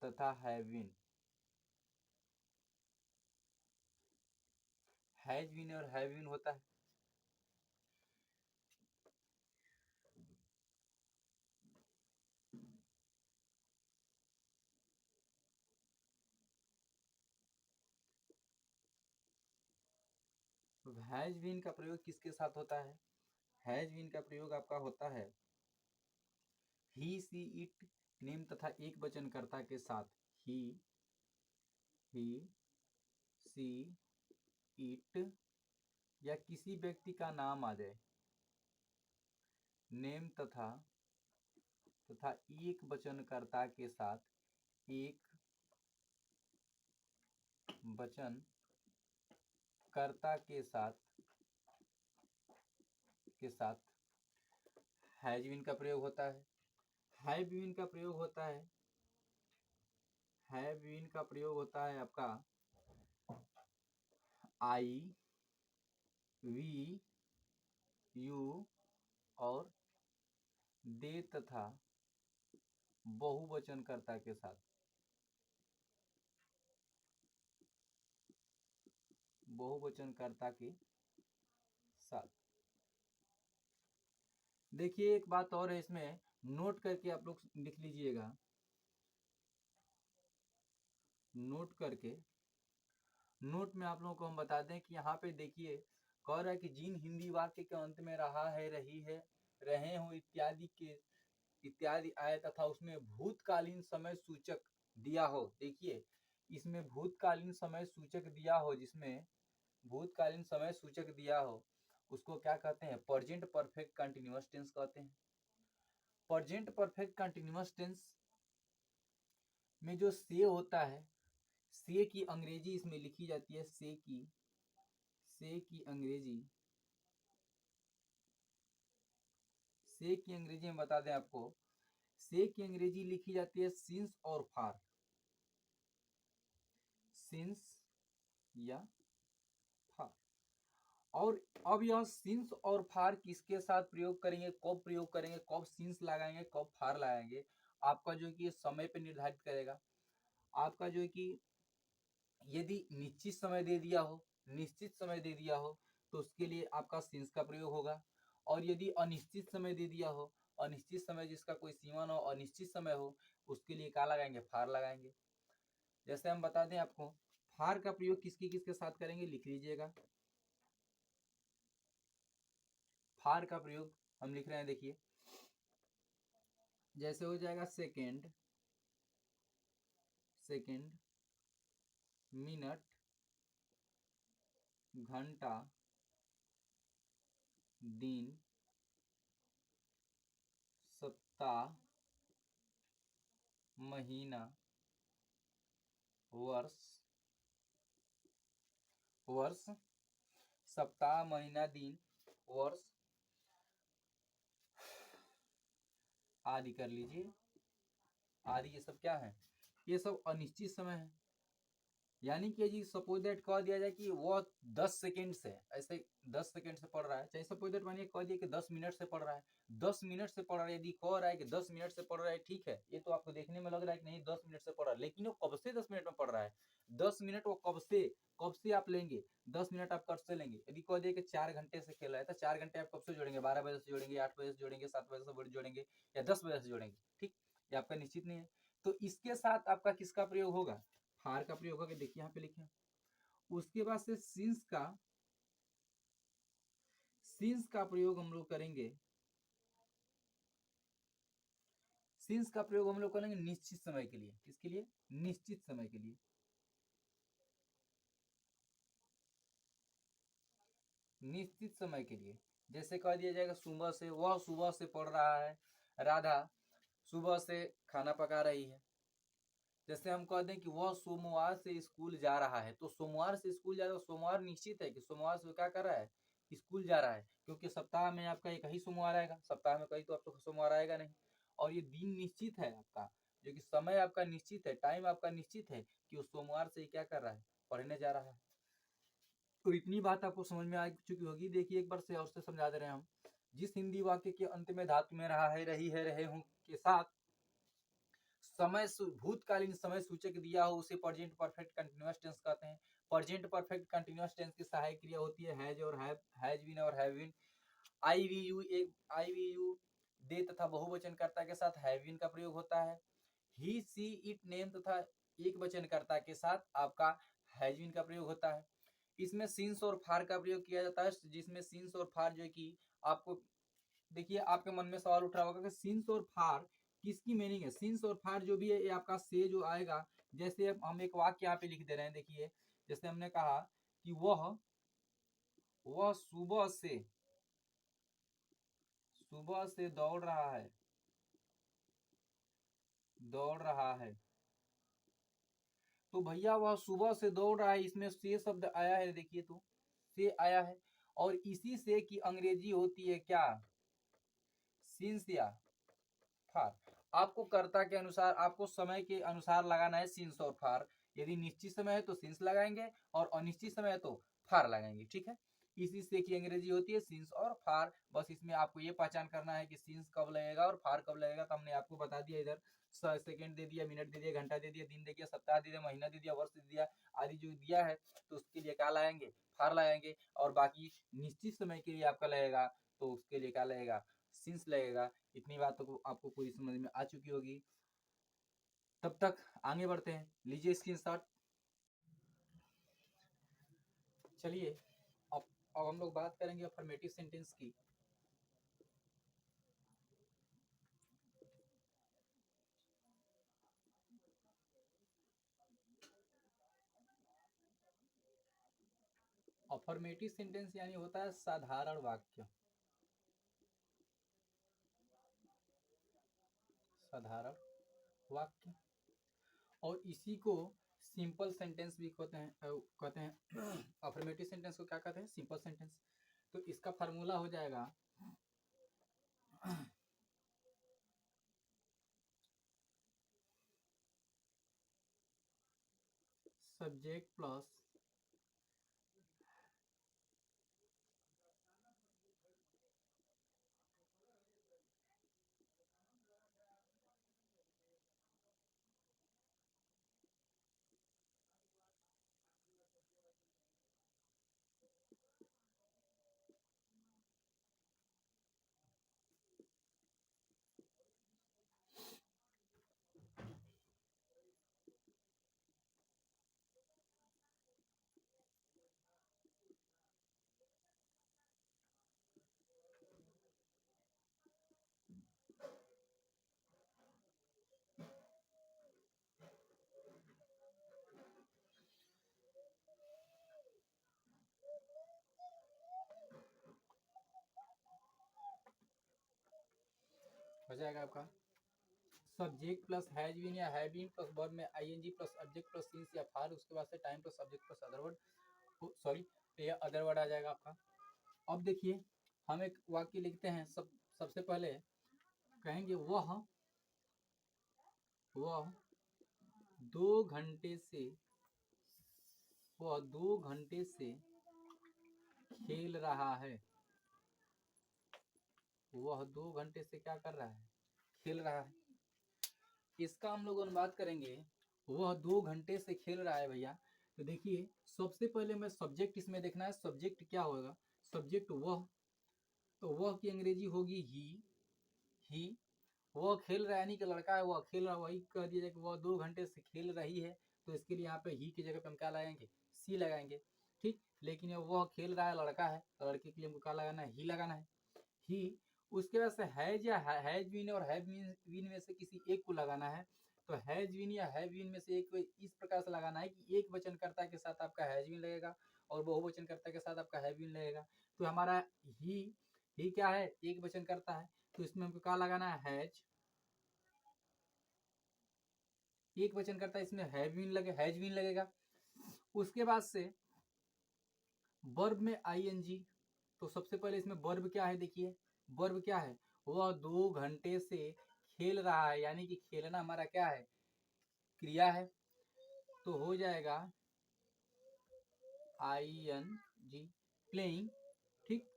तथा have been और have been होता है। हैज बीन का प्रयोग किसके साथ होता है? हैज बीन का प्रयोग आपका होता है ही सी इट नेम तथा एक वचन कर्ता के साथ। ही सी इट या किसी व्यक्ति का नाम आ जाए, नेम तथा एक वचनकर्ता के साथ, एक वचन कर्ता के साथ हैज बीन का प्रयोग होता है। हैव बीन का प्रयोग होता है, हैव बीन का प्रयोग होता है आपका आई, वी, यू और दे तथा बहुवचनकर्ता के साथ, बहुवचनकर्ता के साथ। देखिए एक बात और है, इसमें नोट करके आप लोग लिख लीजिएगा, नोट करके। नोट में आप लोगों को हम बता दें कि यहाँ पे देखिए कह रहा है कि जिन हिंदी वाक्य के अंत में रहा है, रही है, रहे हो इत्यादि आए तथा उसमें भूतकालीन समय सूचक दिया हो। देखिए इसमें भूतकालीन समय सूचक दिया हो, जिसमें भूतकालीन समय सूचक दिया हो उसको क्या कहते हैं? प्रेजेंट परफेक्ट कंटिन्यूअस टेंस कहते हैं। प्रेजेंट परफेक्ट कंटिन्यूअस टेंस में जो से होता है, से की अंग्रेजी इसमें लिखी जाती है, से की अंग्रेजी में बता दें आपको, से की अंग्रेजी लिखी जाती है सिंस और फार, सिंस या फार। और अब यह सिंस और फार किसके साथ प्रयोग करेंगे, कब प्रयोग करेंगे, कब सिंस लगाएंगे, कब फार लगाएंगे, आपका जो है कि समय पे निर्धारित करेगा। आपका जो है कि यदि निश्चित समय दे दिया हो तो उसके लिए आपका सिंस का प्रयोग होगा। और यदि अनिश्चित समय दे दिया हो, अनिश्चित समय जिसका कोई सीमा न हो, अनिश्चित समय हो, उसके लिए क्या लगाएंगे? फार लगाएंगे। जैसे हम बता दें आपको, फार का प्रयोग किसके साथ करेंगे, लिख लीजिएगा। फार का प्रयोग हम लिख रहे हैं, देखिए जैसे हो जाएगा सेकेंड, मिनट, घंटा, दिन, सप्ताह, महीना, वर्ष, सप्ताह, महीना, दिन, वर्ष आदि कर लीजिए। आदि ये सब क्या है? ये सब अनिश्चित समय है। यानी कि जी सपोज दैट कह दिया जाए कि वो 10 सेकेंड से, ऐसे 10 सेकेंड से पढ़ रहा है, चाहे सपोज दैट मानिए कह दिया कि 10 मिनट से पढ़ रहा है, 10 मिनट से पढ़ रहा है, यदि कह रहा है कि 10 मिनट से पढ़ रहा है, ठीक है, ये तो आपको देखने में लग रहा है कि नहीं 10 मिनट से पढ़ रहा है, लेकिन वो कब से 10 मिनट में पढ़ रहा है? 10 मिनट वो कब से आप लेंगे? 10 मिनट आप कब से लेंगे? यदि कह दिया कि 4 घंटे से खेला है तो 4 घंटे आप कब से जोड़ेंगे? 12 बजे से जोड़ेंगे, 8 बजे से जोड़ेंगे, 7 बजे से जोड़ेंगे या 10 बजे से जोड़ेंगे? ठीक, ये आपका निश्चित नहीं है। तो इसके साथ आपका किसका प्रयोग होगा? फार का प्रयोग होगा। देखिए यहाँ पे लिखे, उसके बाद से सिंस का प्रयोग हम लोग करेंगे। सिंस का प्रयोग हम लोग करेंगे निश्चित समय के लिए। किसके लिए? निश्चित समय के लिए। निश्चित समय के लिए जैसे कह दिया जाएगा सुबह से, वह सुबह से पढ़ रहा है, राधा सुबह से खाना पका रही है। जैसे हम कह दें कि वह सोमवार से स्कूल जा रहा है, तो सोमवार से स्कूल जा रहा है, सोमवार निश्चित है कि सोमवार से क्या कर रहा है? स्कूल जा रहा है, क्योंकि सप्ताह में आपका एक ही सोमवार आएगा, सप्ताह में कहीं तो आपको सोमवार आएगा नहीं। और ये दिन निश्चित है आपका, जो कि समय आपका निश्चित है, टाइम आपका निश्चित है कि उस सोमवार से क्या कर रहा है? पढ़ने जा रहा है। तो इतनी बात आपको समझ में आ चुकी होगी। देखिए एक बार से और से समझा दे रहे हैं हम। जिस हिंदी वाक्य के अंत में धातु में रहा है, रही है, रहे हूं के साथ भूतकालीन समय सूचक दिया हो उसे प्रेजेंट परफेक्ट कंटिन्यूअस टेंस कहते हैं। प्रेजेंट परफेक्ट कंटिन्यूअस टेंस की सहायक क्रिया होती है हैज और हैज बीन और have been. I we you they तथा बहुवचनकर्ता के साथ हैव बीन का प्रयोग होता है। ही सी इट नेम तथा एक वचनकर्ता के साथ आपका हैज बीन का प्रयोग होता है। इसमें सिंस और फार का प्रयोग किया जाता है, जिसमें सिंस और फार जो कि आपको देखिए आपके मन में सवाल उठ रहा होगा कि सिंस और फार किसकी मीनिंग है। सिंस और फार जो भी है ये आपका से जो आएगा, जैसे हम एक वाक्य यहाँ पे लिख दे रहे हैं। देखिए जैसे हमने कहा कि वह सुबह से दौड़ रहा है। तो भैया वह सुबह से दौड़ रहा है, इसमें से शब्द आया है, देखिए तो से आया है। और इसी से की अंग्रेजी होती है क्या, सिंस या फार। आपको कर्ता के अनुसार, आपको समय के अनुसार लगाना है सिंस और फार। यदि निश्चित समय है तो सिंस लगाएंगे और अनिश्चित समय है तो फार लगाएंगे, ठीक है। इसी से की अंग्रेजी होती है सिंस और फार। बस इसमें आपको ये पहचान करना है कि सिंस कब लगेगा और फार कब लगेगा। तो हमने आपको बता दिया, इधर सेकंड दे दिया, मिनट दे दिया, घंटा दे दिया, दिन दे दिया, सप्ताह दे दिया, महीना दे दिया, वर्ष दे दिया आदि जो दिया है, तो उसके लिए क्या लगाएंगे, फार लगाएंगे। और बाकी निश्चित समय के लिए आपका लगेगा तो उसके लिए क्या लगेगा, सिंस लगेगा। इतनी बात तो आपको पूरी समझ में आ चुकी होगी। तब तक आगे बढ़ते हैं, लीजिए स्क्रीनशॉट। चलिए अब हम लोग बात करेंगे अफर्मेटिव सेंटेंस की। अफर्मेटिव सेंटेंस यानी होता है साधारण वाक्य, साधारण वाक्य। और इसी को सिंपल सेंटेंस भी कहते हैं। अफर्मेटिव सेंटेंस को क्या कहते हैं, सिंपल सेंटेंस। तो इसका फार्मूला हो जाएगा सब्जेक्ट प्लस हो जाएगा आपका सब्जेक्ट प्लस हैज बीन या हैव बीन प्लस वर्ब में ING plus object plus since या फार, उसके बाद से time plus subject plus other word, sorry ये अदर वर्ड आ जाएगा आपका। अब देखिए हम एक वाक्य लिखते हैं। सबसे पहले कहेंगे वह 2 घंटे से वह 2 घंटे से खेल रहा है। वह 2 घंटे से क्या कर रहा है, खेल रहा है। इसका हम लोग अनुवाद करेंगे, वह 2 घंटे से खेल रहा है भैया। तो देखिए सबसे पहले मैं सब्जेक्ट इसमें देखना है, सब्जेक्ट क्या होगा, सब्जेक्ट वह, तो वह की अंग्रेजी होगी ही। वह खेल रहा है यानी कि लड़का है, वह खेल रहा है, वही कह दिया जाए कि वह 2 घंटे से खेल रही है। तो इसके लिए यहाँ पे ही की जगह पे हम क्या लगाएंगे, सी लगाएंगे, ठीक। लेकिन वह खेल रहा है, लड़का है, तो लड़के के लिए हमको क्या लगाना है, ही लगाना है, ही। उसके बाद से हैज या हैज बीन और हैव बीन में से किसी एक को लगाना है। तो हैज बीन या हैव बीन में से एक को इस प्रकार से लगाना है कि एक वचनकर्ता के साथ आपका हैज बीन लगेगा और बहुवचनकर्ता के साथ आपका हैव बीन लगेगा। तो हमारा ही क्या है, एक वचनकर्ता है, तो इसमें हमको क्या लगाना है, हैज। एक वचनकर्ता इसमें हैज बीन लगेगा। उसके बाद से वर्ब में आईएनजी। तो सबसे पहले इसमें वर्ब क्या है, देखिए वर्ब क्या है, वह 2 घंटे से खेल रहा है, यानी कि खेलना हमारा क्या है, क्रिया है। तो हो जाएगा ING प्लेइंग, ठीक।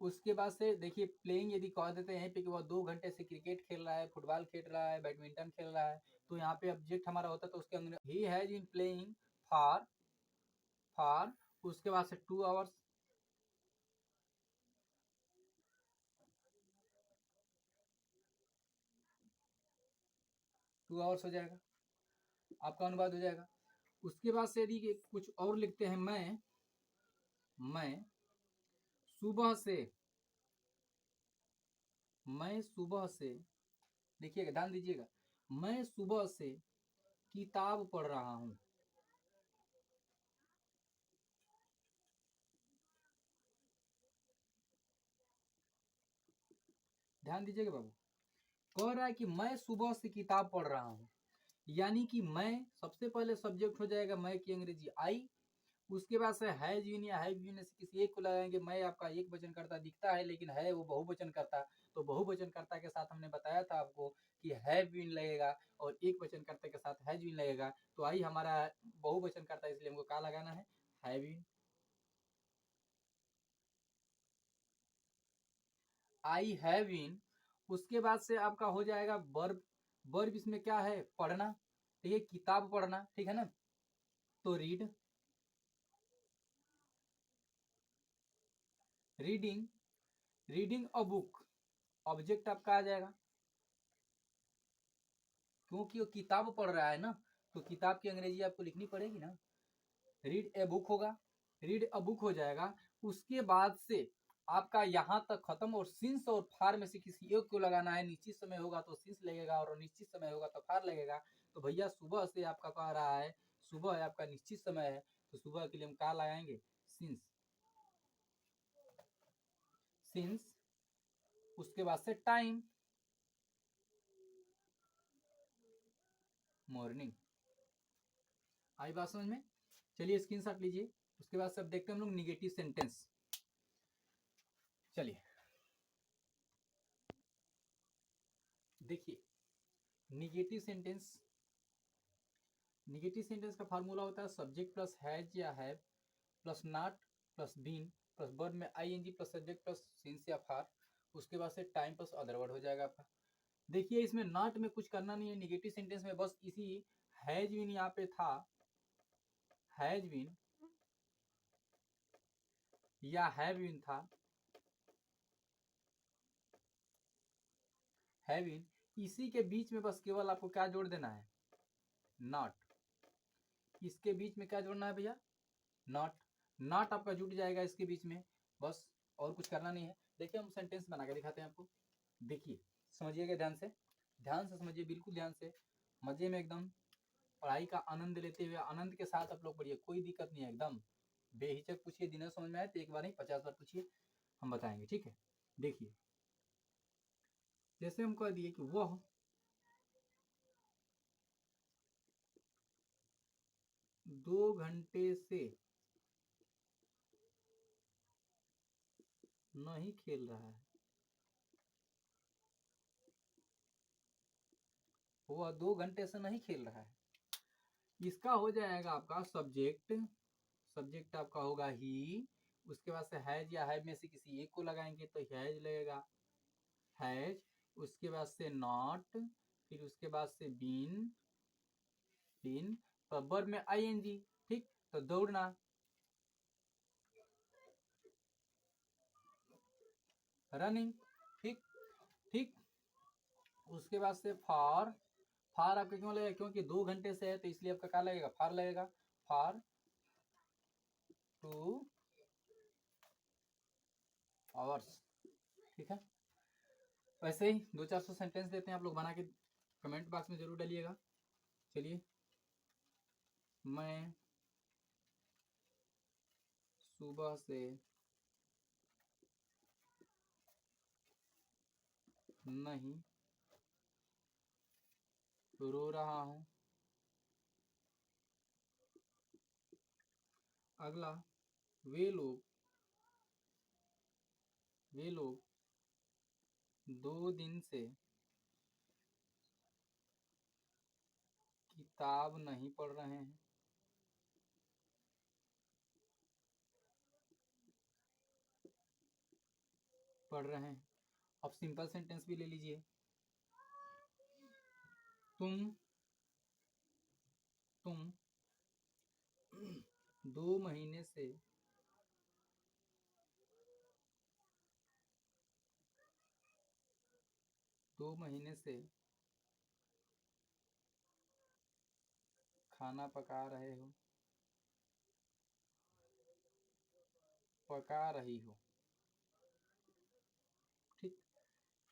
उसके बाद से देखिए प्लेइंग यदि कह देते हैं पे कि वह 2 घंटे से क्रिकेट खेल रहा है, फुटबॉल खेल रहा है, बैडमिंटन खेल रहा है, तो यहाँ पे ऑब्जेक्ट हमारा होता तो उसके अंदर ही has been playing for for उसके बाद से 2 आवर्स, हो जाएगा, आपका अनुवाद हो जाएगा। उसके बाद से यदि कुछ और लिखते हैं, मैं सुबह से, मैं सुबह से, देखिएगा ध्यान दीजिएगा, मैं सुबह से किताब पढ़ रहा हूं। ध्यान दीजिएगा बाबू, कह रहा है कि मैं सुबह से किताब पढ़ रहा हूं, यानी कि मैं सबसे पहले सब्जेक्ट हो जाएगा मैं की अंग्रेजी आई, उसके बाद से हैज बीन या हैव बीन से किसी एक को लगाएंगे। मैं आपका एक वचन करता दिखता है, लेकिन है वो बहुवचन करता, तो बहुवचन करता के साथ हमने बताया था आपको कि हैव बीन लगेगा और एक वचन करता के साथ हैज बीन लगेगा। तो आई हमारा बहुवचन करता है, इसलिए हमको क्या लगाना है, have been. I have been, उसके बाद से आपका हो जाएगा वर्ब। वर्ब इसमें क्या है, पढ़ना, ठीक है, किताब पढ़ना, ठीक है ना, तो read, reading, reading a book, object आपका आ जाएगा, क्योंकि वो किताब पढ़ रहा है ना, तो किताब की अंग्रेजी आपको लिखनी पड़ेगी ना, रीड ए बुक होगा, रीड अ बुक हो जाएगा। उसके बाद से आपका यहाँ तक खत्म, और सिंस और फार में से किसी एक को लगाना है। निश्चित समय होगा तो सिंस लगेगा और निश्चित समय होगा तो फार लगेगा। तो भैया सुबह से आपका कह रहा है, सुबह है आपका निश्चित समय है, तो सुबह के लिए हम क्या लगाएंगे, सिंस, सिंस। उसके बाद से टाइम, मॉर्निंग। आई बात समझ में, चलिए स्क्रीनशॉट लीजिए। उसके बाद से अब देखते हैं हम लोग निगेटिव सेंटेंस। चलिए देखिए, निगेटिव सेंटेंस, निगेटिव सेंटेंस का फार्मूला होता है सब्जेक्ट प्लस हैज या have plus not plus been plus verb में ING plus subject plus since या फार, उसके बाद से टाइम प्लस अदर वर्ड हो जाएगा आपका। देखिए इसमें नॉट में कुछ करना नहीं है, निगेटिव सेंटेंस में बस इसी हैज बीन यहाँ पे था, हैज बीन या हैव बीन था, हैव बीन, इसी के बीच में बस केवल आपको क्या जोड़ देना है, नॉट। इसके बीच में क्या जोड़ना है भैया, नॉट। नॉट आपका जुट जाएगा इसके बीच में, बस और कुछ करना नहीं है। देखिए हम सेंटेंस बना के दिखाते हैं आपको, देखिए समझिएगा ध्यान से, ध्यान से समझिए, बिल्कुल ध्यान से, मजे में एकदम पढ़ाई का आनंद लेते हुए, आनंद के साथ आप लोग पढ़िए, कोई दिक्कत नहीं है, एकदम बेहिचक पूछिए, दिन समझ में आए तो एक बार नहीं 50 बार पूछिए, हम बताएंगे, ठीक है। देखिए जैसे हम कह दिए कि वह 2 घंटे से नहीं खेल रहा है, वह 2 घंटे से नहीं खेल रहा है, इसका हो जाएगा आपका सब्जेक्ट, सब्जेक्ट आपका होगा ही, उसके बाद से हैज या हैव में से किसी एक को लगाएंगे तो हैज लगेगा, हैज, उसके बाद से नॉट, फिर उसके बाद से बीन, बीन, वर्ब में आईएनजी, ठीक, तो दौड़ना, रनिंग, ठीक, ठीक। उसके बाद से फार, फार आपका क्यों लगेगा, क्योंकि 2 घंटे से है तो इसलिए आपका क्या लगेगा, फार लगेगा, फार 2 आवर्स, ठीक है। वैसे ही 200-400 सेंटेंस देते हैं आप लोग, बना के कमेंट बॉक्स में जरूर डालिएगा। चलिए, मैं सुबह से नहीं रो रहा हूँ। अगला, वे लोग, वे लोग 2 दिन से किताब नहीं पढ़ रहे हैं, पढ़ रहे हैं। अब सिंपल सेंटेंस भी ले लीजिए, तुम 2 महीने से खाना पका रहे हो, पका रही हो। ठीक,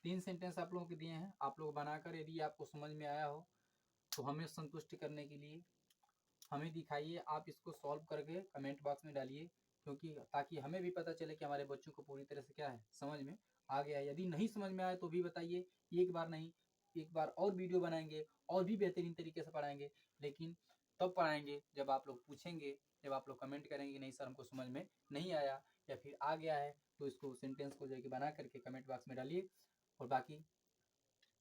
3 सेंटेंस आप लोगों के दिए हैं, आप लोग बनाकर यदि आपको समझ में आया हो तो हमें संतुष्ट करने के लिए हमें दिखाइए, आप इसको सॉल्व करके कमेंट बॉक्स में डालिए, क्योंकि ताकि हमें भी पता चले कि हमारे बच्चों को पूरी तरह से क्या है समझ में आ गया है। यदि नहीं समझ में आए तो भी बताइए, एक बार नहीं, एक बार और वीडियो बनाएंगे और भी बेहतरीन तरीके से पढ़ाएंगे, लेकिन तब पढ़ाएंगे जब आप लोग पूछेंगे, जब आप लोग कमेंट करेंगे नहीं सर हमको समझ में नहीं आया या फिर आ गया है, तो इसको सेंटेंस को जाके बना करके कमेंट बॉक्स में डालिए। और बाकी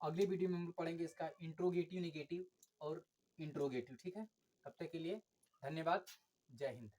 अगले वीडियो में हम लोग पढ़ेंगे इसका इंट्रोगेटिव, नेगेटिव और इंट्रोगेटिव। ठीक है, तब तक के लिए धन्यवाद, जय हिंद।